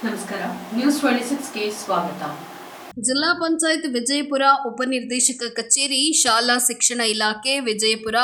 ನಮಸ್ಕಾರ. ನ್ಯೂಸ್ 26ಗೆ ಸ್ವಾಗತ. ಜಿಲ್ಲಾ ಪಂಚಾಯತ್ ವಿಜಯಪುರ ಉಪನಿರ್ದೇಶಕ ಕಚೇರಿ, ಶಾಲಾ ಶಿಕ್ಷಣ ಇಲಾಖೆ ವಿಜಯಪುರ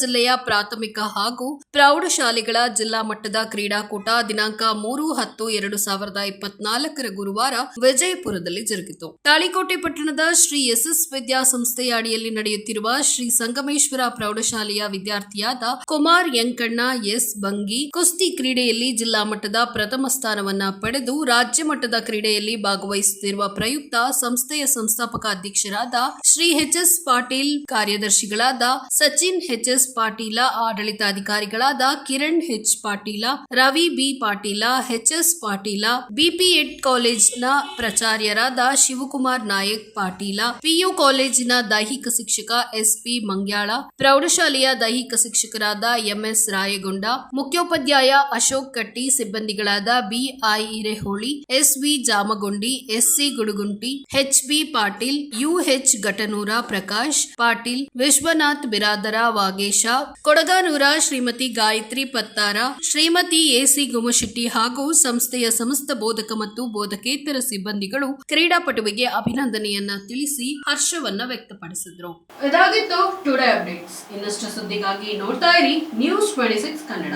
ಜಿಲ್ಲೆಯ ಪ್ರಾಥಮಿಕ ಹಾಗೂ ಪ್ರೌಢಶಾಲೆಗಳ ಜಿಲ್ಲಾ ಮಟ್ಟದ ಕ್ರೀಡಾಕೂಟ ದಿನಾಂಕ 3/10/2024 ಗುರುವಾರ ವಿಜಯಪುರದಲ್ಲಿ ಜರುಗಿತು. ತಾಳಿಕೋಟೆ ಪಟ್ಟಣದ ಶ್ರೀ ಎಸ್ ವಿದ್ಯಾಸಂಸ್ಥೆಯ ಅಡಿಯಲ್ಲಿ ನಡೆಯುತ್ತಿರುವ ಶ್ರೀ ಸಂಗಮೇಶ್ವರ ಪ್ರೌಢಶಾಲೆಯ ವಿದ್ಯಾರ್ಥಿಯಾದ ಕುಮಾರ್ ಯಂಕಣ್ಣ ಎಸ್ ಬಂಗಿ ಕುಸ್ತಿ ಕ್ರೀಡೆಯಲ್ಲಿ ಜಿಲ್ಲಾ ಮಟ್ಟದ ಪ್ರಥಮ ಸ್ಥಾನವನ್ನ ಪಡೆದು ರಾಜ್ಯ ಮಟ್ಟದ ಕ್ರೀಡೆಯಲ್ಲಿ ಭಾಗವಹಿಸುತ್ತಿರುವ ಪ್ರಯುಕ್ತ ಸಂಸ್ಥೆಯ ಸಂಸ್ಥಾಪಕ ಅಧ್ಯಕ್ಷರಾದ ಶ್ರೀ ಎಚ್.ಎಸ್. ಪಾಟೀಲ್, ಕಾರ್ಯದರ್ಶಿಗಳಾದ ಸಚಿನ್ ಎಚ್.ಎಸ್. ಪಾಟೀಲ, ಆಡಳಿತಾಧಿಕಾರಿಗಳಾದ ಕಿರಣ್ ಎಚ್. ಪಾಟೀಲ, ರವಿ ಬಿ. ಪಾಟೀಲ, ಎಚ್.ಎಸ್. ಪಾಟೀಲ, ಬಿಪಿ.ಎಡ್ ಕಾಲೇಜಿನ ಪ್ರಾಚಾರ್ಯರಾದ ಶಿವಕುಮಾರ್ ನಾಯಕ್ ಪಾಟೀಲ, ಪಿಯು ಕಾಲೇಜಿನ ದೈಹಿಕ ಶಿಕ್ಷಕ ಎಸ್.ಪಿ. ಮಂಗ್ಯಾಳ, ಪ್ರೌಢಶಾಲೆಯ ದೈಹಿಕ ಶಿಕ್ಷಕರಾದ ಎಂ.ಎಸ್. ರಾಯಗೊಂಡ, ಮುಖ್ಯೋಪಾಧ್ಯಾಯ ಅಶೋಕ್ ಕಟ್ಟಿ, ಸಿಬ್ಬಂದಿಗಳಾದ B I. Hireholi, S V. Jamagondi, S C. Gudugunti, H B. Patil, U H. Ghatanur, Prakash Patil, Vishwanath Biradar, Vagesha Kodaganur, Shrimati Gayatri Pattar, Shrimati A C. Gumashetti ಹಾಗೂ ಸಂಸ್ಥೆಯ ಸಮಸ್ತ ಬೋಧಕ ಮತ್ತು ಬೋಧಕೇತರ ಸಿಬ್ಬಂದಿಗಳು ಕ್ರೀಡಾಪಟುವಿಗೆ ಅಭಿನಂದನೆಯನ್ನ ತಿಳಿಸಿ ಹರ್ಷವನ್ನ ವ್ಯಕ್ತಪಡಿಸಿದ್ರು. ಇದಾಗಿತ್ತು ಟುಡೇ ಅಪ್ಡೇಟ್ಸ್. ಇನ್ನಷ್ಟು ಸುದ್ದಿಗಾಗಿ ನೋಡ್ತಾ ಇರಿ ನ್ಯೂಸ್ 26 ಕನ್ನಡ.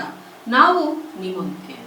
ನಾವು ನಿಮ್ಮೊಂದಿಗೆ.